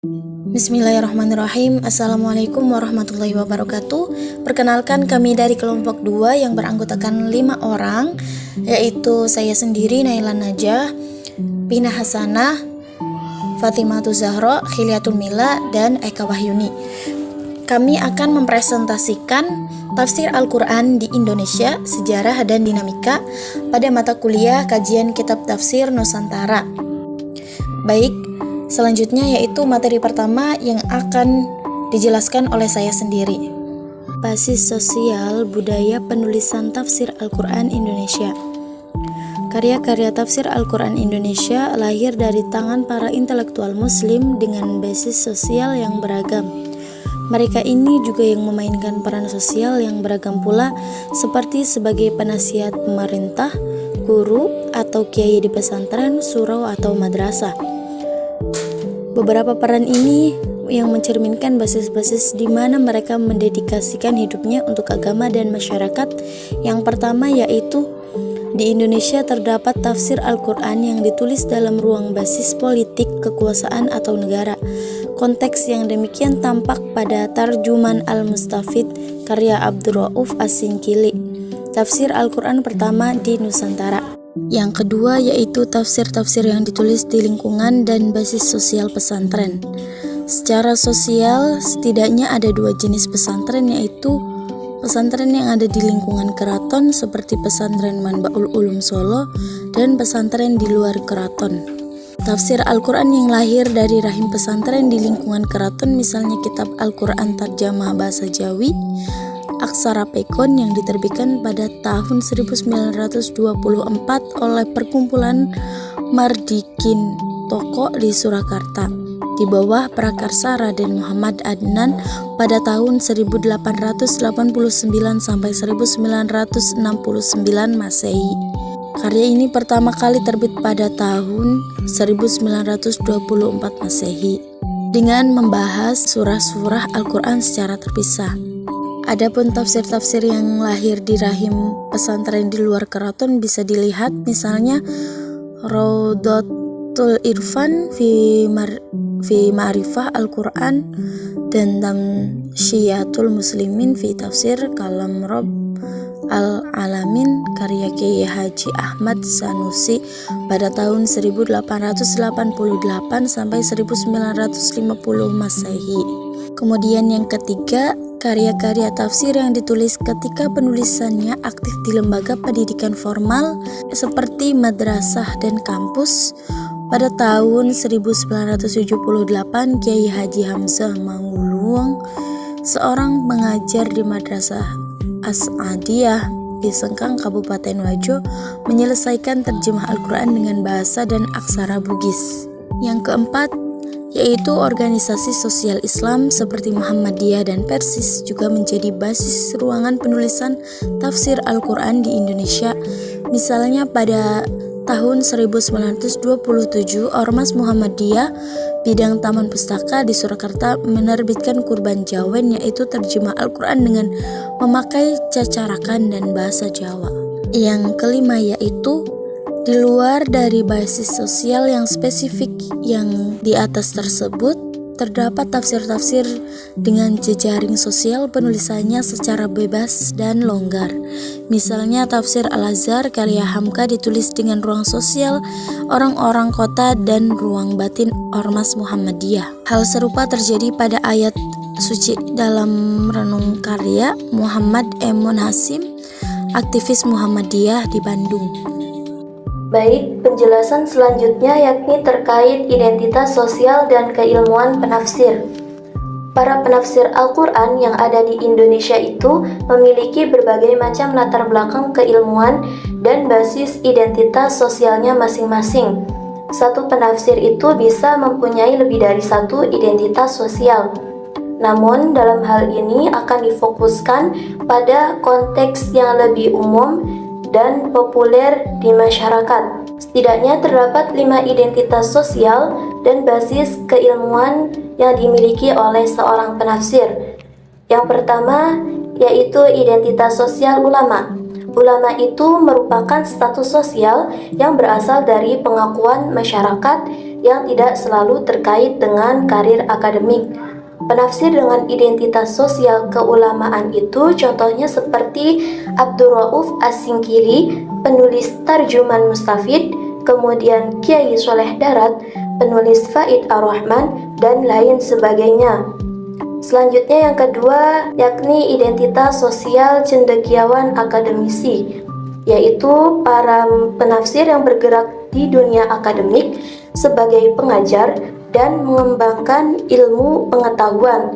Bismillahirrahmanirrahim. Assalamualaikum warahmatullahi wabarakatuh. Perkenalkan, kami dari kelompok 2 yang beranggotakan 5 orang, yaitu saya sendiri, Naila Najah, Pina Hasanah, Fatimatu Zahra, Khiliatul Mila, dan Eka Wahyuni. Kami akan mempresentasikan tafsir Al-Quran di Indonesia, sejarah dan dinamika pada mata kuliah kajian kitab tafsir Nusantara. Baik, selanjutnya yaitu materi pertama yang akan dijelaskan oleh saya sendiri. Basis sosial budaya penulisan tafsir Al-Quran Indonesia. Karya-karya tafsir Al-Quran Indonesia lahir dari tangan para intelektual muslim dengan basis sosial yang beragam. Mereka ini juga yang memainkan peran sosial yang beragam pula, seperti sebagai penasihat pemerintah, guru, atau kiai di pesantren, surau, atau madrasah. Beberapa peran ini yang mencerminkan basis-basis di mana mereka mendedikasikan hidupnya untuk agama dan masyarakat. Yang pertama yaitu di Indonesia terdapat tafsir Al-Quran yang ditulis dalam ruang basis politik, kekuasaan, atau negara. Konteks yang demikian tampak pada Tarjuman Al-Mustafid karya Abdul Rauf As-Sinkili, tafsir Al-Quran pertama di Nusantara. Yang kedua yaitu tafsir-tafsir yang ditulis di lingkungan dan basis sosial pesantren. Secara sosial, setidaknya ada 2 jenis pesantren, yaitu pesantren yang ada di lingkungan keraton seperti pesantren Manbaul Ulum Solo dan pesantren di luar keraton. Tafsir Al-Quran yang lahir dari rahim pesantren di lingkungan keraton, misalnya kitab Al-Quran Tarjamah Bahasa Jawi Aksara Pekon yang diterbitkan pada tahun 1924 oleh Perkumpulan Mardikin Toko di Surakarta di bawah prakarsa Raden Muhammad Adnan pada tahun 1889 sampai 1969 Masehi. Karya ini pertama kali terbit pada tahun 1924 Masehi dengan membahas surah-surah Al-Quran secara terpisah. Adapun tafsir-tafsir yang lahir di rahim pesantren di luar keraton bisa dilihat, misalnya Raudhatul Irfan fi Ma'rifah Al-Quran dan Tamshiyatul Muslimin fi Tafsir Kalam Rabb Al-Alamin karya Kiai Haji Ahmad Sanusi pada tahun 1888 sampai 1950 Masehi. Kemudian yang ketiga, karya-karya tafsir yang ditulis ketika penulisannya aktif di lembaga pendidikan formal seperti madrasah dan kampus. Pada tahun 1978, Kiai Haji Hamzah Mangguluang, seorang pengajar di Madrasah As-Adiyah di Sengkang, Kabupaten Wajo, menyelesaikan terjemah Al-Quran dengan bahasa dan aksara Bugis. Yang keempat yaitu organisasi sosial Islam seperti Muhammadiyah dan Persis juga menjadi basis ruangan penulisan tafsir Al-Quran di Indonesia. Misalnya pada tahun 1927, Ormas Muhammadiyah bidang Taman Pustaka di Surakarta menerbitkan Kurban Jawen, yaitu terjemah Al-Quran dengan memakai cacarakan dan bahasa Jawa. Yang kelima yaitu di luar dari basis sosial yang spesifik yang di atas tersebut, terdapat tafsir-tafsir dengan jejaring sosial penulisannya secara bebas dan longgar. Misalnya tafsir Al-Azhar karya Hamka ditulis dengan ruang sosial orang-orang kota dan ruang batin Ormas Muhammadiyah. Hal serupa terjadi pada ayat suci dalam renung karya Muhammad Emun Hasim, aktivis Muhammadiyah di Bandung. Baik, penjelasan selanjutnya yakni terkait identitas sosial dan keilmuan penafsir. Para penafsir Al-Quran yang ada di Indonesia itu memiliki berbagai macam latar belakang keilmuan dan basis identitas sosialnya masing-masing. Satu penafsir itu bisa mempunyai lebih dari satu identitas sosial. Namun dalam hal ini akan difokuskan pada konteks yang lebih umum dan populer di masyarakat. Setidaknya terdapat 5 identitas sosial dan basis keilmuan yang dimiliki oleh seorang penafsir. Yang pertama yaitu identitas sosial ulama. Ulama itu merupakan status sosial yang berasal dari pengakuan masyarakat yang tidak selalu terkait dengan karir akademik. Penafsir dengan identitas sosial keulamaan itu contohnya seperti Abdurrauf As-Singkili, penulis Tarjuman Mustafid, kemudian Kiai Soleh Darat, penulis Faid Ar-Rahman, dan lain sebagainya. Selanjutnya yang kedua yakni identitas sosial cendekiawan akademisi, yaitu para penafsir yang bergerak di dunia akademik sebagai pengajar dan mengembangkan ilmu pengetahuan.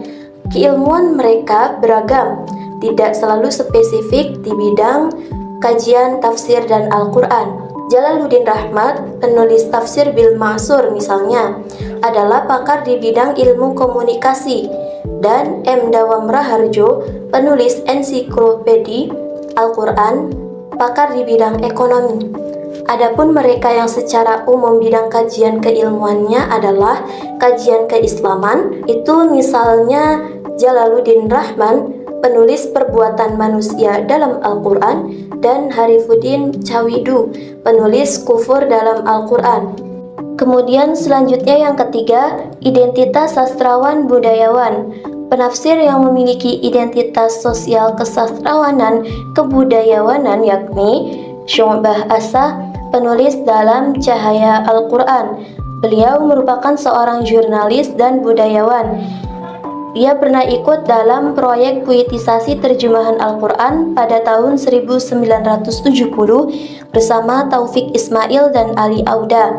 Keilmuan mereka beragam, tidak selalu spesifik di bidang kajian tafsir dan Al-Quran. Jalaluddin Rahmat, penulis tafsir Bil Ma'sur misalnya, adalah pakar di bidang ilmu komunikasi, dan M. Dawam Raharjo, penulis ensiklopedi Al-Quran, pakar di bidang ekonomi. Adapun mereka yang secara umum bidang kajian keilmuannya adalah kajian keislaman, itu misalnya Jalaluddin Rahman, penulis perbuatan manusia dalam Al-Quran, dan Harifuddin Cawidu, penulis kufur dalam Al-Quran. Kemudian selanjutnya yang ketiga, identitas sastrawan budayawan. Penafsir yang memiliki identitas sosial kesastrawanan kebudayawanan yakni Syu'bah Asa, penulis dalam Cahaya Al-Quran. Beliau merupakan seorang jurnalis dan budayawan. Ia pernah ikut dalam proyek puitisasi terjemahan Al-Quran pada tahun 1970 bersama Taufik Ismail dan Ali Auda.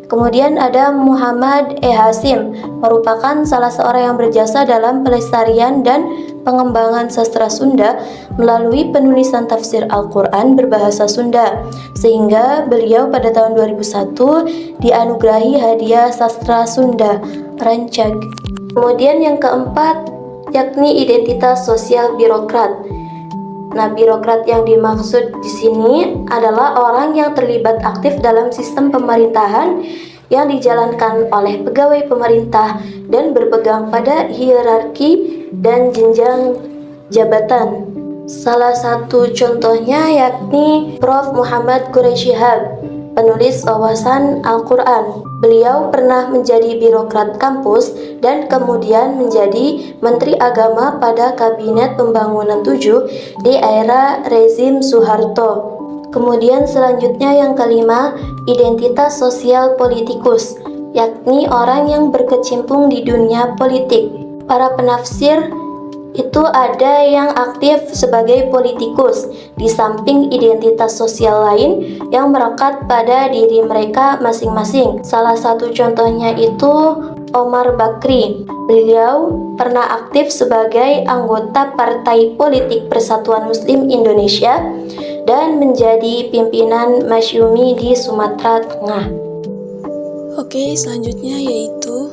Kemudian ada Muhammad E. Hasim, merupakan salah seorang yang berjasa dalam pelestarian dan pengembangan sastra Sunda melalui penulisan tafsir Al-Quran berbahasa Sunda, sehingga beliau pada tahun 2001 dianugerahi hadiah sastra Sunda Rancag. Kemudian yang keempat yakni identitas sosial birokrat. Nah, birokrat yang dimaksud di sini adalah orang yang terlibat aktif dalam sistem pemerintahan yang dijalankan oleh pegawai pemerintah dan berpegang pada hierarki dan jenjang jabatan. Salah satu contohnya yakni Prof. Muhammad Quraisy Shihab, penulis wawasan Al-Quran. Beliau pernah menjadi birokrat kampus dan kemudian menjadi Menteri Agama pada Kabinet Pembangunan 7 di era rezim Soeharto. Kemudian selanjutnya yang kelima, identitas sosial politikus, yakni orang yang berkecimpung di dunia politik. Para penafsir itu ada yang aktif sebagai politikus, di samping identitas sosial lain yang melekat pada diri mereka masing-masing. Salah satu contohnya itu Omar Bakri. Beliau pernah aktif sebagai anggota Partai Politik Persatuan Muslim Indonesia dan menjadi pimpinan Masyumi di Sumatera Tengah. Oke, selanjutnya yaitu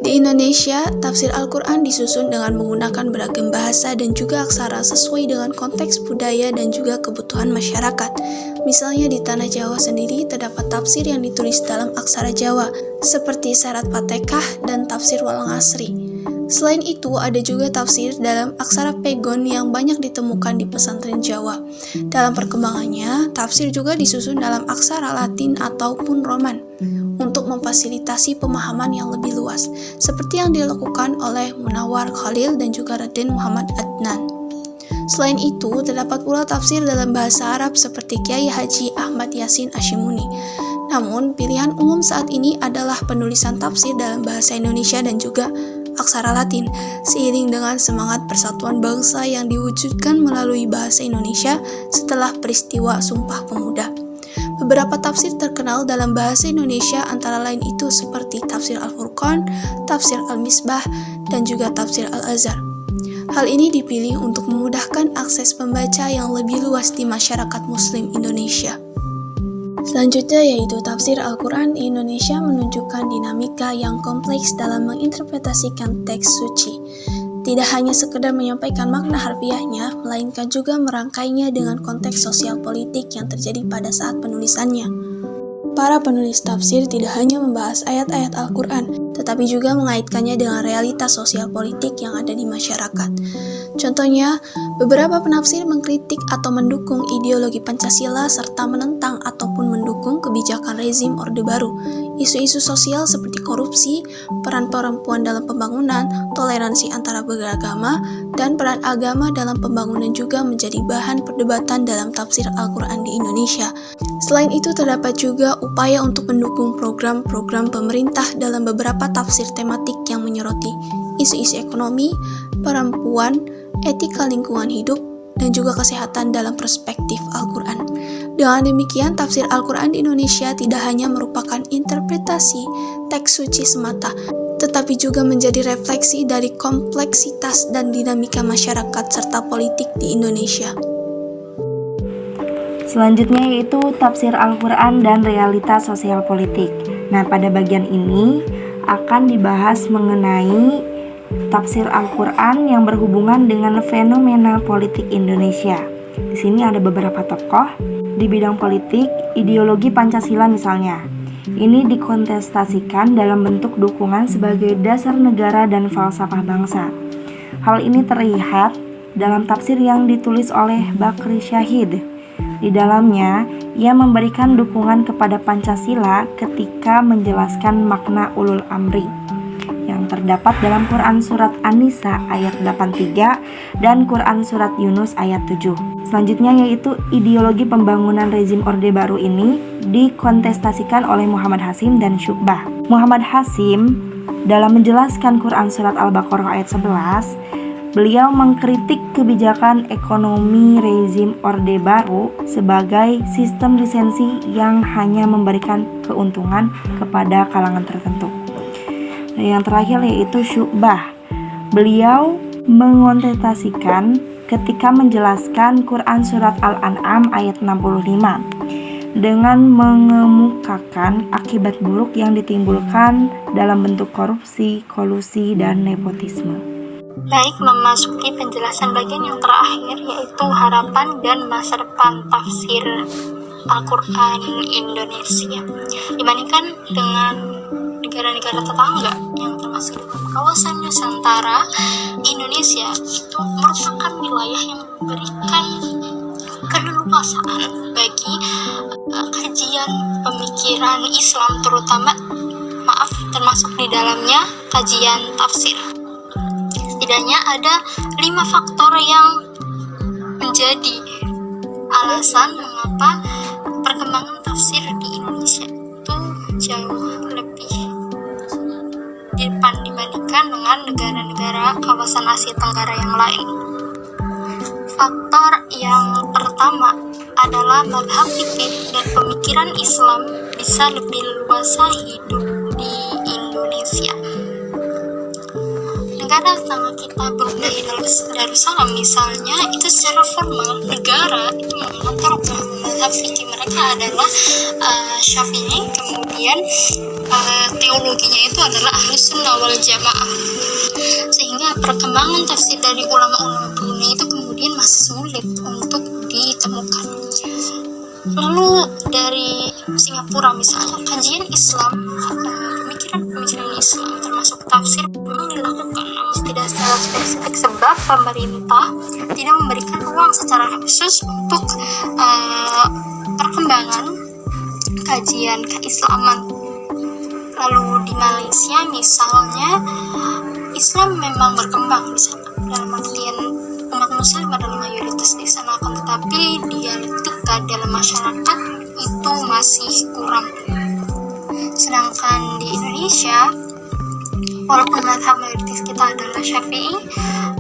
di Indonesia, tafsir Al-Quran disusun dengan menggunakan beragam bahasa dan juga aksara sesuai dengan konteks budaya dan juga kebutuhan masyarakat. Misalnya di Tanah Jawa sendiri terdapat tafsir yang ditulis dalam aksara Jawa, seperti Syarat Fatihah dan tafsir Walang Asri. Selain itu, ada juga tafsir dalam aksara Pegon yang banyak ditemukan di pesantren Jawa. Dalam perkembangannya, tafsir juga disusun dalam aksara Latin ataupun Roman untuk memfasilitasi pemahaman yang lebih luas, seperti yang dilakukan oleh Munawar Khalil dan juga Raden Muhammad Adnan. Selain itu, terdapat pula tafsir dalam bahasa Arab seperti Kiai Haji Ahmad Yasin Ashimuni. Namun, pilihan umum saat ini adalah penulisan tafsir dalam bahasa Indonesia dan juga aksara Latin, seiring dengan semangat persatuan bangsa yang diwujudkan melalui bahasa Indonesia setelah peristiwa Sumpah Pemuda. Beberapa tafsir terkenal dalam bahasa Indonesia antara lain itu seperti tafsir Al-Furqan, tafsir Al-Misbah, dan juga tafsir Al-Azhar. Hal ini dipilih untuk memudahkan akses pembaca yang lebih luas di masyarakat Muslim Indonesia. Selanjutnya yaitu tafsir Al-Quran di Indonesia menunjukkan dinamika yang kompleks dalam menginterpretasikan teks suci. Tidak hanya sekedar menyampaikan makna harfiahnya, melainkan juga merangkainya dengan konteks sosial politik yang terjadi pada saat penulisannya. Para penulis tafsir tidak hanya membahas ayat-ayat Al-Quran, tetapi juga mengaitkannya dengan realitas sosial politik yang ada di masyarakat. Contohnya, beberapa penafsir mengkritik atau mendukung ideologi Pancasila serta menentang ataupun mendukung kebijakan rezim Orde Baru. Isu-isu sosial seperti korupsi, peran perempuan dalam pembangunan, toleransi antara beragama, dan peran agama dalam pembangunan juga menjadi bahan perdebatan dalam tafsir Al-Quran di Indonesia. Selain itu, terdapat juga upaya untuk mendukung program-program pemerintah dalam beberapa tafsir tematik yang menyoroti isu-isu ekonomi, perempuan, etika lingkungan hidup, dan juga kesehatan dalam perspektif Al-Quran. Dengan demikian, tafsir Al-Quran di Indonesia tidak hanya merupakan interpretasi teks suci semata, tetapi juga menjadi refleksi dari kompleksitas dan dinamika masyarakat serta politik di Indonesia. Selanjutnya yaitu tafsir Al-Quran dan realitas sosial politik. Nah, pada bagian ini akan dibahas mengenai tafsir Al-Quran yang berhubungan dengan fenomena politik Indonesia. Di sini ada beberapa tokoh di bidang politik, ideologi Pancasila misalnya. Ini dikontestasikan dalam bentuk dukungan sebagai dasar negara dan falsafah bangsa. Hal ini terlihat dalam tafsir yang ditulis oleh Bakri Syahid. Di dalamnya, ia memberikan dukungan kepada Pancasila ketika menjelaskan makna ulul amri yang terdapat dalam Quran Surat An-Nisa ayat 83 dan Quran Surat Yunus ayat 7. Selanjutnya yaitu ideologi pembangunan rezim Orde Baru ini dikontestasikan oleh Muhammad Hasyim dan Syu'bah. Muhammad Hasyim dalam menjelaskan Quran Surat Al-Baqarah ayat 11, beliau mengkritik kebijakan ekonomi rezim Orde Baru sebagai sistem lisensi yang hanya memberikan keuntungan kepada kalangan tertentu. Dan yang terakhir yaitu Syu'bah. Beliau mengontestasikan ketika menjelaskan Quran Surat Al-An'am ayat 65 dengan mengemukakan akibat buruk yang ditimbulkan dalam bentuk korupsi, kolusi, dan nepotisme. Baik, memasuki penjelasan bagian yang terakhir yaitu harapan dan masa depan tafsir Al-Quran Indonesia. Dibandingkan dengan negara-negara tetangga yang termasuk dalam kawasan Nusantara, Indonesia itu merupakan wilayah yang memberikan keleluasaan bagi kajian pemikiran Islam, termasuk di dalamnya kajian tafsir. Setidaknya ada 5 faktor yang menjadi alasan mengapa perkembangan tafsir di Indonesia itu jauh lebih di depan dibandingkan dengan negara-negara kawasan Asia Tenggara yang lain. Faktor yang pertama adalah mazhab fikih dan pemikiran Islam bisa lebih luasa hidup di Indonesia. Negara tetangga kita Brunei Darussalam misalnya, itu secara formal negara itu mengatur mazhab fikih mereka adalah Syafi'i, kemudian teologinya itu adalah Ahlus Sunnah wal Jamaah, sehingga perkembangan tafsir dari ulama-ulama Brunei itu kemudian masih sulit untuk ditemukan. Lalu dari Singapura misalnya, kajian Islam, pemikiran Islam termasuk tafsir memang dilakukan, namun tidak secara spesifik sebab pemerintah tidak memberikan ruang secara khusus untuk perkembangan kajian keislaman. Lalu di Malaysia misalnya, Islam memang berkembang di sana, dalam artian umat muslim adalah mayoritas di sana, akan tetapi dialektika dalam masyarakat itu masih kurang. Sedangkan di Indonesia, walaupun mazhab mayoritas kita adalah Syafi'i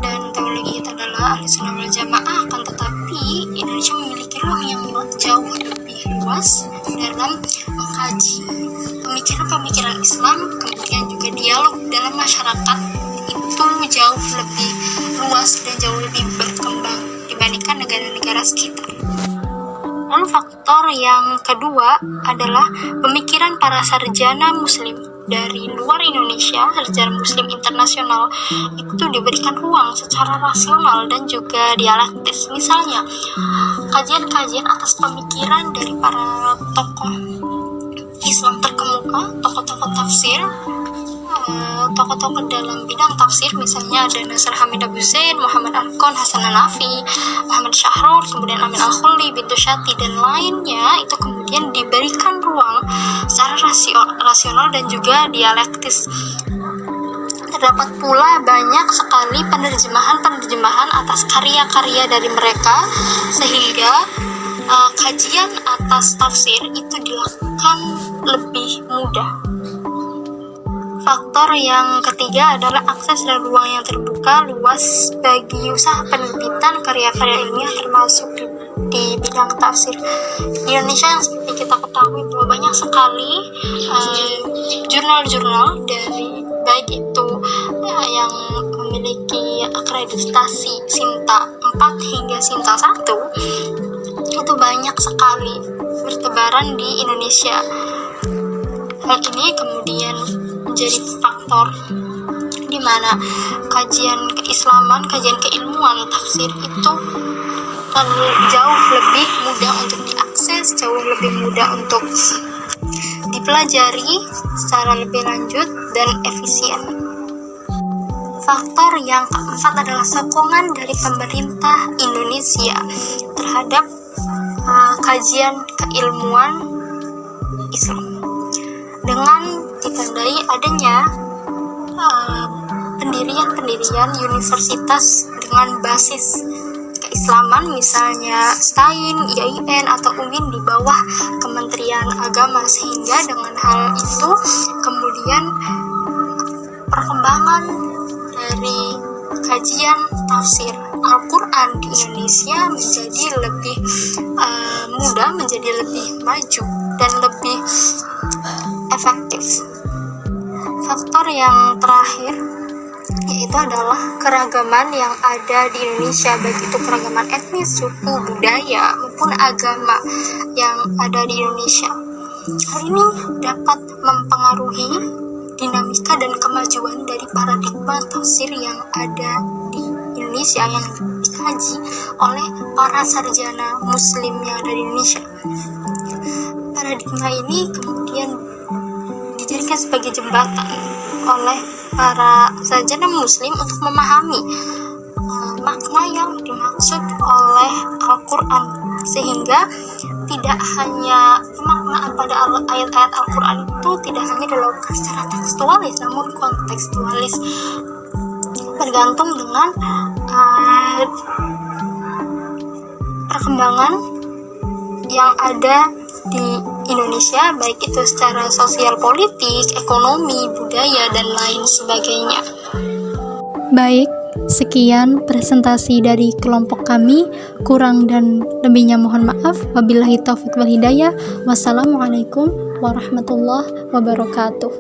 dan teologi kita adalah Ahlus Sunnah wal Jamaah, akan tetapi Indonesia memiliki ruang yang jauh lebih luas dalam mengkaji pemikiran Islam, kemudian juga dialog dalam masyarakat itu jauh lebih luas dan jauh lebih berkembang dibandingkan negara-negara sekitar. Lalu faktor yang kedua adalah pemikiran para sarjana muslim dari luar Indonesia, sarjana muslim internasional itu diberikan ruang secara rasional dan juga dialektis. Misalnya, kajian-kajian atas pemikiran dari para tokoh Islam terkemuka, tokoh-tokoh tafsir tokoh-tokoh dalam bidang tafsir, misalnya ada Nasr Hamid Abu Zain, Muhammad Arkon, Hasan Hanafi, Muhammad Syahrul, kemudian Amin Al-Khuli, Bintu Syati, dan lainnya, itu kemudian diberikan ruang secara rasional dan juga dialektis. Terdapat pula banyak sekali penerjemahan atas karya-karya dari mereka, sehingga kajian atas tafsir itu dilakukan lebih mudah. Faktor yang ketiga adalah akses dan ruang yang terbuka luas bagi usaha penerbitan karya-karya ilmiah termasuk di bidang tafsir. Di Indonesia yang seperti kita ketahui bahwa banyak sekali jurnal-jurnal dari baik itu yang memiliki akreditasi Sinta 4 hingga Sinta 1, itu banyak sekali bertebaran di Indonesia. Hal ini kemudian menjadi faktor di mana kajian keislaman, kajian keilmuan tafsir itu jauh lebih mudah untuk diakses, jauh lebih mudah untuk dipelajari secara lebih lanjut dan efisien. Faktor yang keempat adalah sokongan dari pemerintah Indonesia terhadap kajian keilmuan Islam, dengan ditandai adanya pendirian universitas dengan basis keislaman, misalnya STAIN, IAIN, atau UIN di bawah Kementerian Agama, sehingga dengan hal itu kemudian perkembangan dari kajian tafsir Al-Quran di Indonesia menjadi lebih mudah, menjadi lebih maju dan lebih efektif. Faktor yang terakhir yaitu adalah keragaman yang ada di Indonesia, baik itu keragaman etnis, suku, budaya, maupun agama yang ada di Indonesia. Hal ini dapat mempengaruhi dinamika dan kemajuan dari paradigma tafsir yang ada di Indonesia yang dikaji oleh para sarjana muslim yang ada di Indonesia. Paradigma ini kemudian dijadikan sebagai jembatan oleh para sarjana muslim untuk memahami makna yang dimaksud oleh Al-Quran, sehingga tidak hanya pemaknaan pada ayat-ayat Al-Quran itu tidak hanya dilakukan secara tekstualis, namun kontekstualis, bergantung dengan perkembangan yang ada di Indonesia, baik itu secara sosial, politik, ekonomi, budaya, dan lain sebagainya. Baik, sekian presentasi dari kelompok kami. Kurang dan lebihnya mohon maaf. Wabillahi taufiq wal hidayah. Wassalamualaikum warahmatullahi wabarakatuh.